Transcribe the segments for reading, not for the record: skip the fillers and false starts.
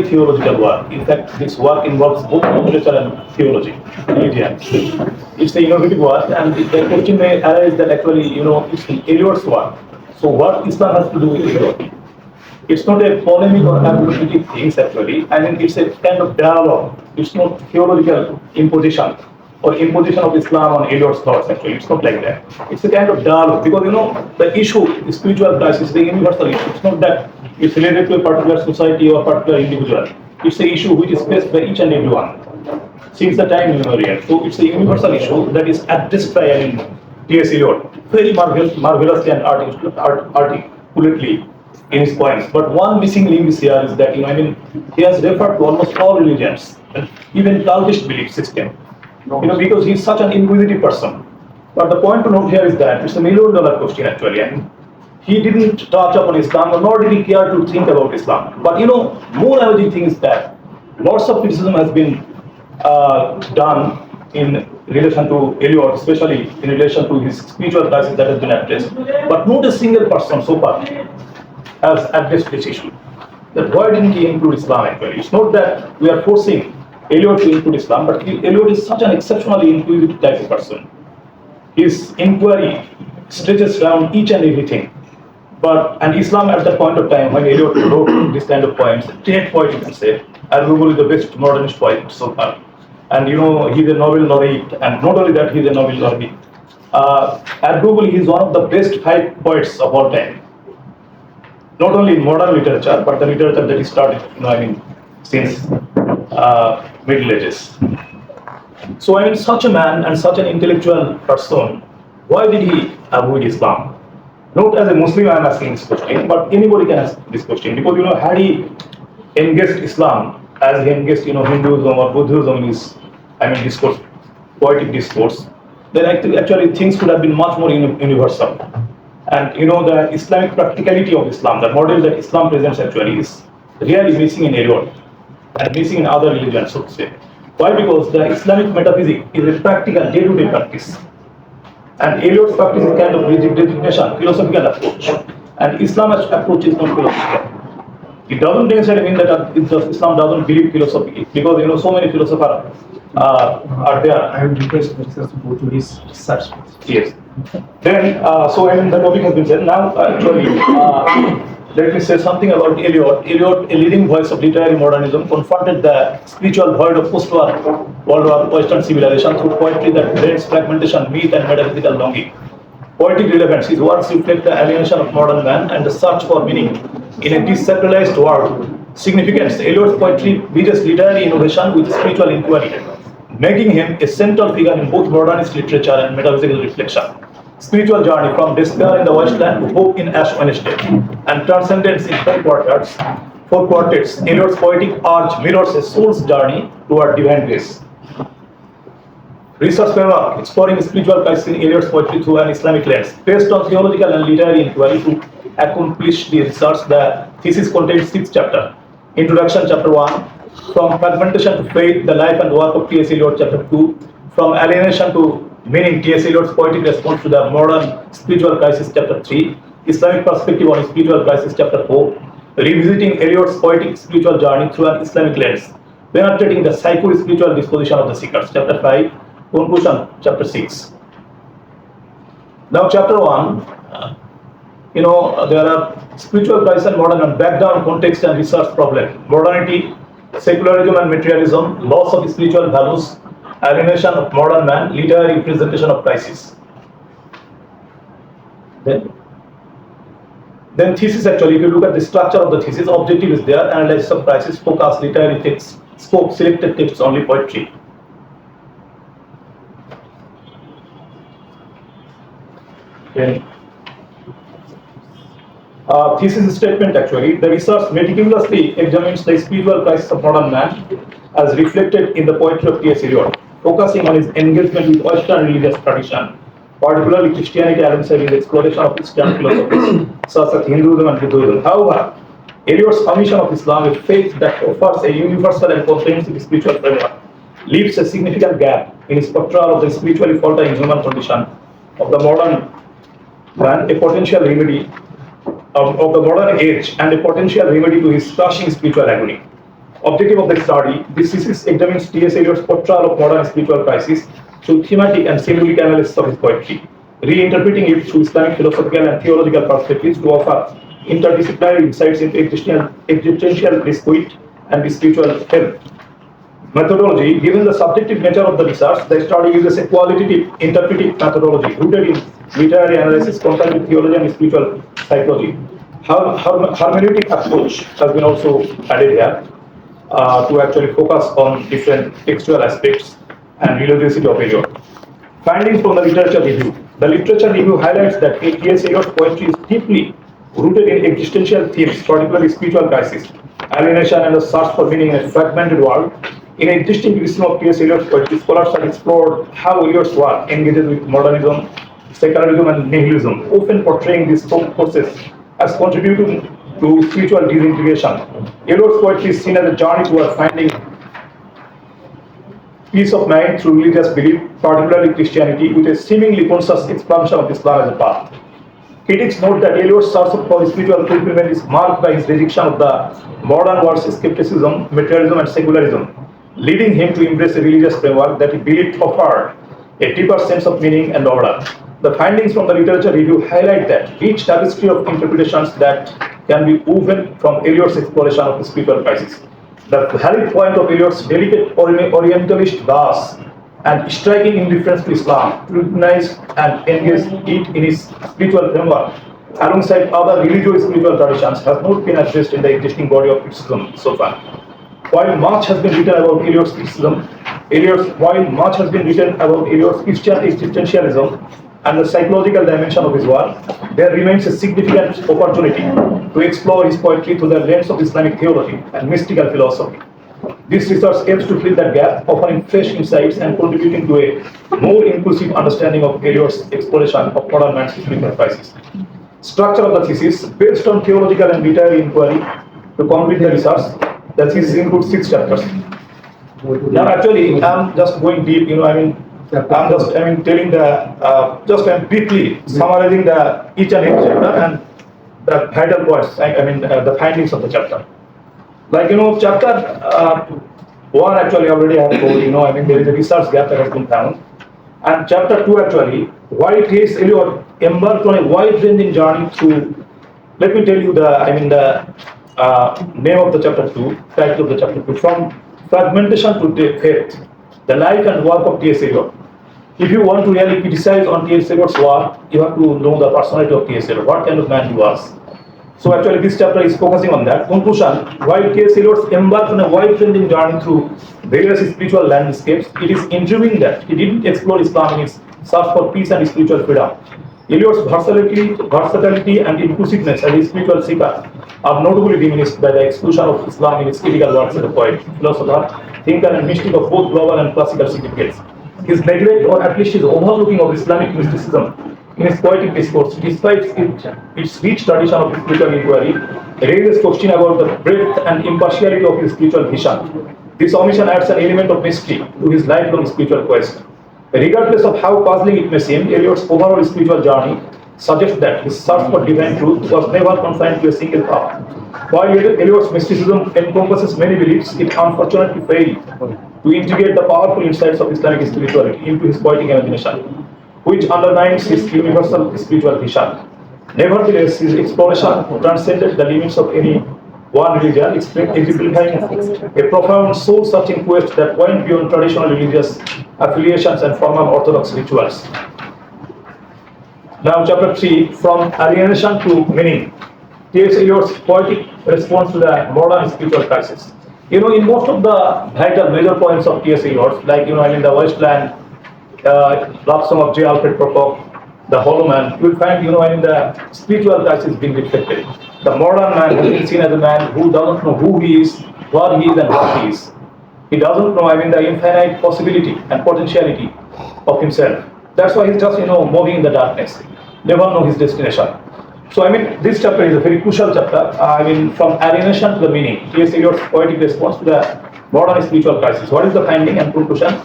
very theological work. In fact, this work involves both literature and theology. It's an innovative work, and the question may arise that actually, it's Eliot's work. So what Islam has to do with Eliot? It's not a polemic or apologetic things actually. I mean, it's a kind of dialogue. It's not theological imposition or imposition of Islam on Eliot's thoughts actually. It's not like that. It's a kind of dialogue because the issue, the spiritual crisis, the universal issue. It's not that it's related to a particular society or particular individual. It's an issue which is faced by each and everyone since the time immemorial. So it's a universal issue that is addressed by T.S. Eliot very marvelously and articulately in his poems. But one missing link is here is that he has referred to almost all religions and even cultist belief system. Because he's such an inquisitive person. But the point to note here is that it's $1 million question actually. And he didn't touch upon Islam, nor did he care to think about Islam. But more amazing thing is that lots of criticism has been done in relation to Eliot, especially in relation to his spiritual crisis that has been addressed. But not a single person so far has addressed this issue. That why didn't he include Islam actually? It's not that we are forcing Eliot to include Islam, but Eliot is such an exceptionally inquisitive type of person. His inquiry stretches around each and everything. And Islam at that point of time, when Eliot wrote this kind of poems, a great poet you can say, arguably the best modernist poet so far. And he's a Nobel laureate, and not only that, he's a Nobel laureate. Arguably, he's one of the best 5 poets of all time. Not only in modern literature, but the literature that he started, since Middle Ages. So such a man and such an intellectual person, why did he avoid Islam? Not as a Muslim I am asking this question, but anybody can ask this question. Because had he engaged Islam as he engaged Hinduism or Buddhism in his discourse, poetic discourse, then actually things could have been much more universal. And the Islamic practicality of Islam, the model that Islam presents actually is really missing in Eliot and missing in other religions, so to say. Why? Because the Islamic metaphysics is a practical day-to-day practice. And Eliot's practice is kind of resignation, philosophical approach. And Islam's approach is not philosophical. It doesn't necessarily mean that Islam doesn't believe philosophy, because so many philosophers are there. I would request Professor to go to his research. Yes. Then, the topic has been said. Now, actually, let me say something about Eliot. Eliot, a leading voice of literary modernism, confronted the spiritual void of post-war World War Western civilization through poetry that blends fragmentation, myth, and metaphysical longing. Poetic relevance. His works reflect the alienation of modern man and the search for meaning in a decentralized world. Significance. Eliot's poetry bridges literary innovation with spiritual inquiry, making him a central figure in both modernist literature and metaphysical reflection. Spiritual journey from despair in the wasteland to hope in Ash Wednesday, and transcendence in 4 quartets. Eliot's poetic arch mirrors a soul's journey toward divine grace. Research framework exploring spiritual crisis in Eliot's poetry through an Islamic lens. Based on theological and literary inquiry to accomplish the research, the thesis contains 6 chapters. Introduction, chapter 1. From fragmentation to faith, the life and work of T.S. Eliot, chapter 2. From alienation to meaning, T.S. Eliot's poetic response to the modern spiritual crisis, chapter 3. Islamic perspective on spiritual crisis, chapter 4. Revisiting Eliot's poetic spiritual journey through an Islamic lens, penetrating the psycho-spiritual disposition of the seekers, chapter 5. Conclusion, chapter 6. Now, chapter 1, there are spiritual crisis and modern and background, context and research problem. Modernity, secularism and materialism, loss of spiritual values, alienation of modern man, literary representation of crisis. Then thesis actually, if you look at the structure of the thesis, objective is there, analysis of crisis, focus, literary text, scope, selected texts, only poetry. Okay. Thesis statement actually, the research meticulously examines the spiritual crisis of modern man as reflected in the poetry of T.S. Eliot, focusing on his engagement with Western religious tradition, particularly Christianity alongside his exploration of Eastern philosophies such as Hinduism and Buddhism. However, Eliot's submission of Islam, a faith that offers a universal and comprehensive spiritual framework, leaves a significant gap in his portrayal of the spiritually faltering human condition of the modern man, a potential remedy of the modern age and a potential remedy to his crushing spiritual agony. Objective of the study: this thesis examines T.S. Eliot's portrayal of modern spiritual crisis through thematic and symbolic analysis of his poetry, reinterpreting it through Islamic philosophical and theological perspectives to offer interdisciplinary insights into existential dispute and spiritual health. Methodology: given the subjective nature of the research, the study uses a qualitative interpretive methodology rooted in literary analysis, combined with theology and spiritual psychology. Hermeneutic approach has been also added here to actually focus on different textual aspects and religiosity of Eliot. Findings from the literature review. The literature review highlights that T.S. Eliot's poetry is deeply rooted in existential themes, particularly spiritual crisis, alienation, and the search for meaning in a fragmented world. In a distinct wisdom of T.S. Eliot's poetry, scholars have explored how Eliot's work engages with modernism, secularism, and nihilism, often portraying these forces as contributing to spiritual disintegration. Eliot's poetry is seen as a journey toward finding peace of mind through religious belief, particularly Christianity, with a seemingly conscious expansion of Islam as a path. Critics note that Eliot's search for spiritual fulfillment is marked by his rejection of the modern world's skepticism, materialism, and secularism, leading him to embrace a religious framework that he believed offered a deeper sense of meaning and order. The findings from the literature review highlight that rich tapestry of interpretations that can be woven from Eliot's exploration of the spiritual crisis. The valid point of Eliot's delicate Orientalist glass and striking indifference to Islam to recognize and engage it in his spiritual framework alongside other religious spiritual traditions has not been addressed in the existing body of criticism so far. While much has been written about Eliot's criticism, Christian existentialism and the psychological dimension of his work, there remains a significant opportunity to explore his poetry through the lens of Islamic theology and mystical philosophy. This research aims to fill that gap, offering fresh insights and contributing to a more inclusive understanding of Eliot's exploration of modern man's spiritual crisis. Structure of the thesis: based on theological and literary inquiry to complete the research, the thesis includes 6 chapters. Now, actually, I'm just going deep. I'm telling I'm briefly summarizing each and every chapter and the vital points. The findings of the chapter. Chapter 1 actually already I have told. There is a research gap that has been found, and chapter 2 actually, why T.S. Eliot embarked on a wide-ranging journey through. Let me tell you the name of the chapter 2, title of the chapter 2, from fragmentation to faith, the life and work of T.S. Eliot. If you want to really criticize on T.S. Eliot's work, you have to know the personality of T.S. Eliot, what kind of man he was. So actually this chapter is focusing on that. Conclusion: while T.S. Eliot embarked on a wide-ranging journey through various spiritual landscapes, it is intriguing that he didn't explore Islam in its search for peace and spiritual freedom. Eliot's versatility and inclusiveness as a spiritual seeker are notably diminished by the exclusion of Islam in its critical works as a poet, philosopher, thinker, and mystic of both global and classical significance. His neglect, or at least his overlooking of Islamic mysticism in his poetic discourse, despite its rich tradition of spiritual inquiry, raises question about the breadth and impartiality of his spiritual vision. This omission adds an element of mystery to his lifelong spiritual quest. Regardless of how puzzling it may seem, Eliot's overall spiritual journey suggests that his search for divine truth was never confined to a single path. While Eliot's mysticism encompasses many beliefs, it unfortunately failed to integrate the powerful insights of Islamic spirituality into his poetic imagination, which underlines his universal spiritual vision. Nevertheless, his exploration transcended the limits of any one religion, exemplifying a profound soul-searching quest that went beyond traditional religious affiliations and formal orthodox rituals. Now, chapter 3, from alienation to meaning. T.S. Eliot's poetic response to the modern spiritual crisis. In most of the vital major points of T.S. Eliot, like the Wasteland, Love Song of J. Alfred Prokop, The Hollow Man, you will find the spiritual crisis being reflected. The modern man has been seen as a man who doesn't know who he is, what he is, and what he is. He doesn't know the infinite possibility and potentiality of himself. That's why he's just moving in the darkness. Never know his destination. So this chapter is a very crucial chapter. From alienation to the meaning. T.S. Eliot's poetic response to the modern spiritual crisis. What is the finding and conclusion?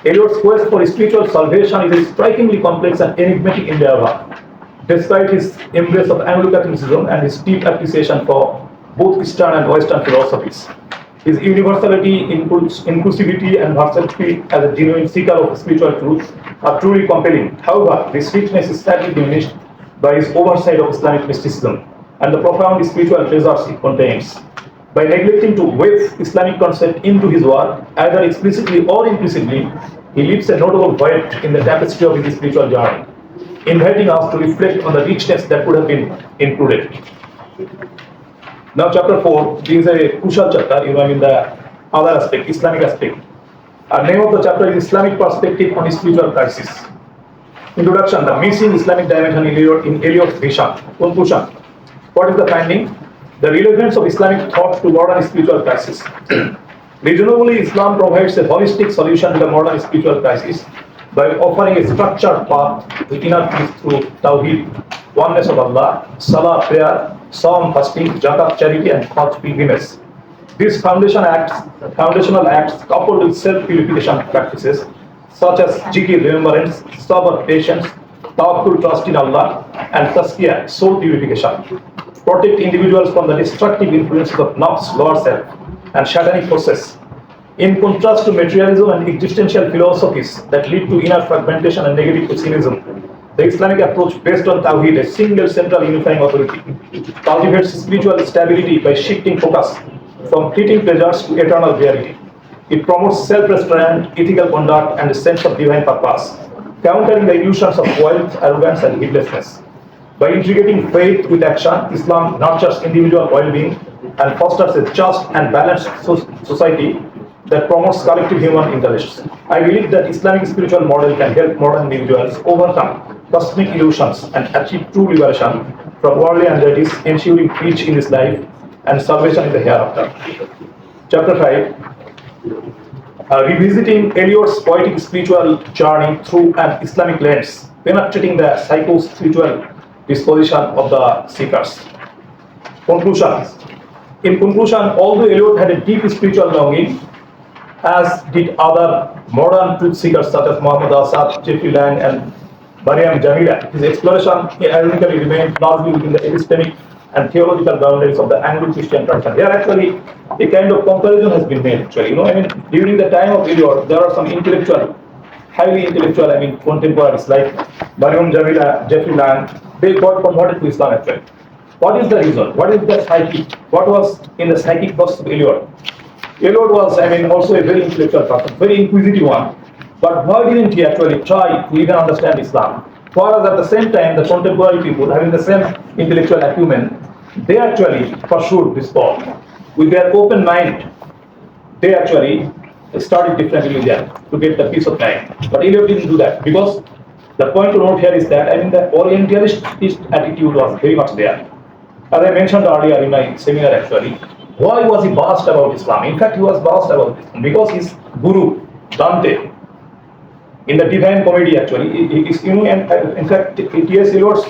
Eliot's quest for spiritual salvation is a strikingly complex and enigmatic endeavor. Despite his embrace of Anglo-Catholicism and his deep appreciation for both Eastern and Western philosophies, His universality, inclusivity, and versatility as a genuine seeker of spiritual truth are truly compelling. However, this richness is sadly diminished by his oversight of Islamic mysticism and the profound spiritual treasures it contains. By neglecting to weave Islamic concept into his work, either explicitly or implicitly, he leaves a notable void in the tapestry of his spiritual journey, inviting us to reflect on the richness that could have been included. Now, chapter 4 is a crucial chapter, the other aspect, Islamic aspect. The name of the chapter is Islamic Perspective on Spiritual Crisis. Introduction, the missing Islamic dimension in Eliot's vision. Conclusion, what is the finding? The relevance of Islamic thought to modern spiritual crisis. Reasonably, Islam provides a holistic solution to the modern spiritual crisis by offering a structured path to inner peace through Tawheed, oneness of Allah, Salah, prayer, Psalm, fasting, Zakat, charity, and Hajj pilgrimage. These foundational acts, coupled with self-purification practices such as zikr, remembrance, sabr, patience, tawakkul, trust in Allah, and tazkiyah, soul purification, protect individuals from the destructive influences of nafs, lower self, and satanic forces. In contrast to materialism and existential philosophies that lead to inner fragmentation and negative pessimism, the Islamic approach based on Tawheed, a single central unifying authority, cultivates spiritual stability by shifting focus from fleeting pleasures to eternal reality. It promotes self-restraint, ethical conduct, and a sense of divine purpose, countering the illusions of wealth, arrogance, and heedlessness. By integrating faith with action, Islam nurtures individual well-being and fosters a just and balanced society that promotes collective human interests. I believe that Islamic spiritual model can help modern individuals overcome cosmic illusions and achieve true liberation from worldly anxieties, ensuring peace in this life and salvation in the hereafter. Chapter 5, revisiting Eliot's poetic spiritual journey through an Islamic lens, penetrating the psycho-spiritual disposition of the seekers. Conclusion. In conclusion, although Eliot had a deep spiritual longing, as did other modern truth seekers such as Mahamud, Jeffrey Lang, and Maryam Jamila, his exploration ironically remained largely within the epistemic and theological boundaries of the Anglo-Christian tradition. Here, actually, a kind of comparison has been made. Actually, during the time of Eliot, there are some highly intellectual, contemporaries like Maryam Jamila, Jeffrey Lang. They got converted to Islam. Actually, what is the reason? What is the psyche? What was in the psychic process of Eliot? Eliot was, also a very intellectual person, very inquisitive one. But why didn't he actually try to even understand Islam? Whereas at the same time, the contemporary people having the same intellectual acumen, they actually pursued this path. With their open mind, they actually started different religion to get the peace of mind. But Eliot didn't do that, because the point to note here is that the Orientalist attitude was very much there. As I mentioned earlier in my seminar, actually, why was he buzzed about Islam? In fact, he was buzzed about Islam because his guru, Dante, in the Divine Comedy, actually, in fact, T.S. Eliot's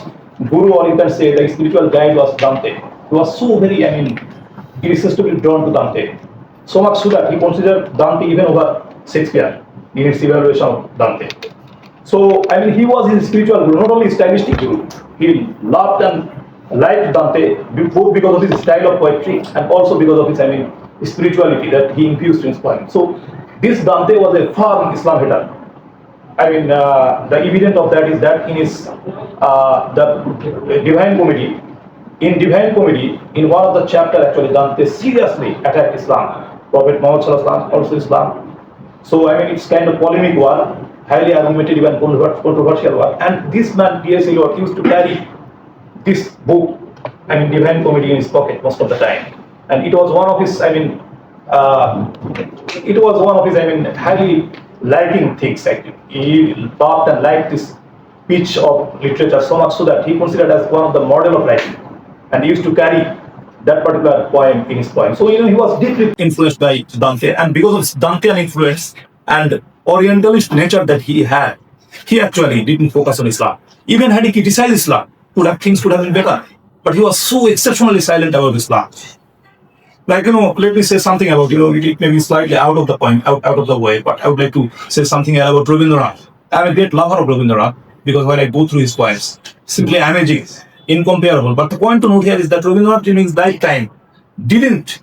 guru, or you can say the spiritual guide, was Dante. He was so very, irresistibly drawn to Dante. So much so that he considered Dante even over Shakespeare in his evaluation of Dante. So, he was his spiritual guru, not only stylistic guru. He loved and liked Dante both because of his style of poetry and also because of his spirituality that he infused in his poem. So, this Dante was a firm Islam hater. The evidence of that is that in his the Divine Comedy, in one of the chapters, actually, Dante seriously attacked Islam. Prophet Muhammad also Islam. So it's kind of polemic work, highly argumentative and controversial work. And this man, T.S. Eliot, used to carry this book, Divine Comedy, in his pocket most of the time. And it was one of his, highly liking things. Actually, he loved and liked this pitch of literature so much so that he considered as one of the model of writing, and he used to carry that particular poem in his poem. So he was deeply influenced by Dante, and because of his Dantean influence and Orientalist nature that he had, he actually didn't focus on Islam. Even had he criticized Islam, things would have been better. But he was so exceptionally silent about Islam. Let me say something about, it may be slightly out of the point, out of the way, but I would like to say something about Rabindranath. I'm a great lover of Rabindranath because when I go through his poems, simply amazing, incomparable. But the point to note here is that Rabindranath during his lifetime didn't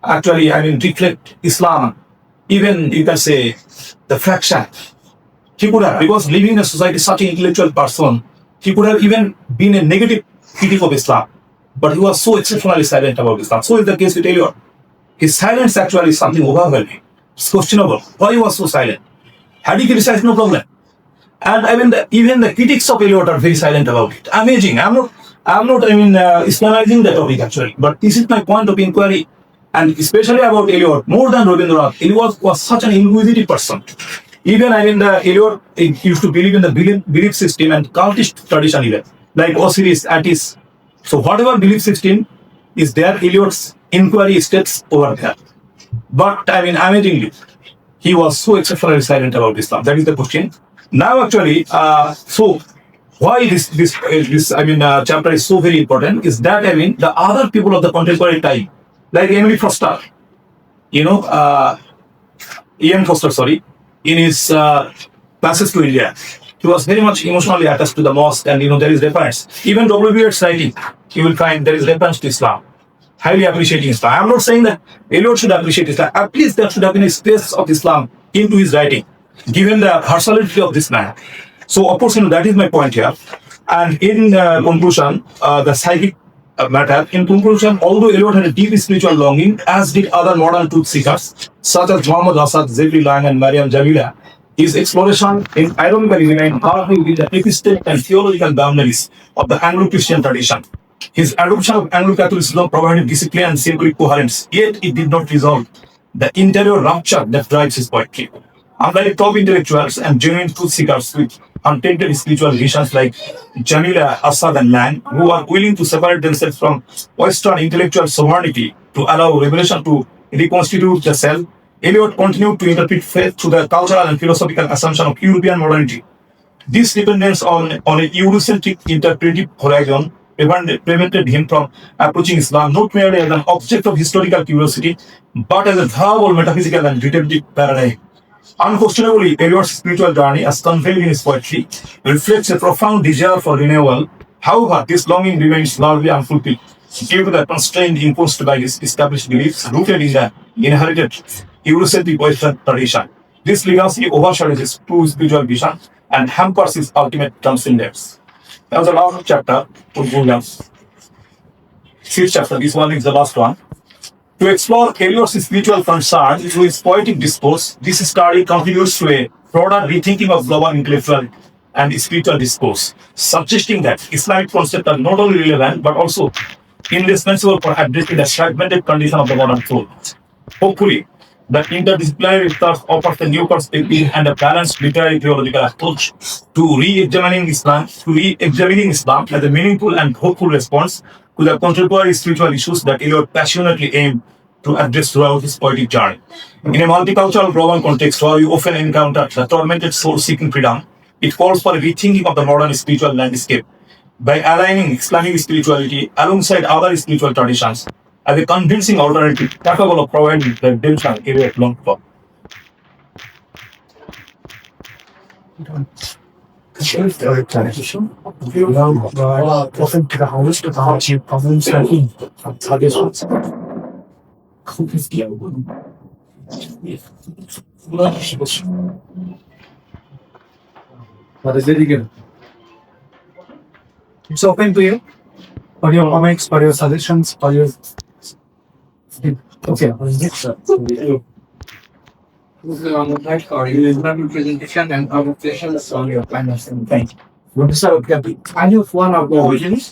actually, reflect Islam, even you can say the fraction. He could have, because living in a society, such an intellectual person, he could have even been a negative critic of Islam. But he was so exceptionally silent about Islam. So is the case with Eliot. His silence actually is something overwhelming. It's questionable. Why he was so silent? Had he criticized, no problem. And even the critics of Eliot are very silent about it. Amazing. I'm not Islamizing the topic actually, but this is my point of inquiry, and especially about Eliot, more than Rabindranath. Eliot was such an inquisitive person. Even the Eliot used to believe in the belief system and cultist tradition even, like Osiris, Attis. So whatever belief system is there, Eliot's inquiry states over there. But amazingly, he was so exceptionally silent about Islam. That is the question. Now, actually, so why this chapter is so very important is that the other people of the contemporary time, like Emily Foster, you know, Ian Foster, sorry, in his passage to India, he was very much emotionally attached to the mosque, and there is reference. Even W.B.'s writing, you will find there is reference to Islam, highly appreciating Islam. I'm not saying that Eliot should appreciate Islam. At least there should have been a space of Islam into his writing, given the versatility of this man. So, of course, that is my point here. And in conclusion, the psychic matter. In conclusion, although Eliot had a deep spiritual longing, as did other modern truth seekers, such as Muhammad Asad, Zebri Lang, and Mariam Jamila, his exploration in ironically remained powerful within the epistemic and theological boundaries of the Anglo-Christian tradition. His adoption of Anglo-Catholicism provided discipline and symbolic coherence, yet it did not resolve the interior rupture that drives his poetry. Unlike top intellectuals and genuine truth seekers with untainted spiritual visions like Jamila, Assad, and Lang, who are willing to separate themselves from Western intellectual sovereignty to allow revelation to reconstitute the self, Eliot continued to interpret faith through the cultural and philosophical assumption of European modernity. This dependence on a Eurocentric interpretive horizon prevented him from approaching Islam not merely as an object of historical curiosity, but as a viable metaphysical and rhetorical paradigm. Unquestionably, Eliot's spiritual journey, as conveyed in his poetry, reflects a profound desire for renewal. However, this longing remains largely unfulfilled due to the constraint imposed by his established beliefs rooted in the inherited Eurocentric Western tradition. This legacy overshadows his true spiritual vision and hampers his ultimate transcendence. That was the last chapter of Williams. Sixth chapter, this one is the last one. To explore Eliot's spiritual concern through his poetic discourse, this study contributes to a broader rethinking of global intellectual and spiritual discourse, suggesting that Islamic concepts are not only relevant but also indispensable for addressing the fragmented condition of the modern soul. Hopefully, the interdisciplinary research offers a new perspective and a balanced literary theological approach to re-examining Islam as a meaningful and hopeful response to the contemporary spiritual issues that Eliot passionately aimed to address throughout his poetic journey. In a multicultural global context where we often encounter the tormented soul seeking freedom, it calls for a rethinking of the modern spiritual landscape by aligning Islamic spirituality alongside other spiritual traditions as a convincing alternative capable of providing the redemption Eliot longed for. What is it again? It's open to you for your comments, for your suggestions, for your. Okay. Or Islamic presentation and conversations on your plan of thank you. What is our topic? I use one of the visions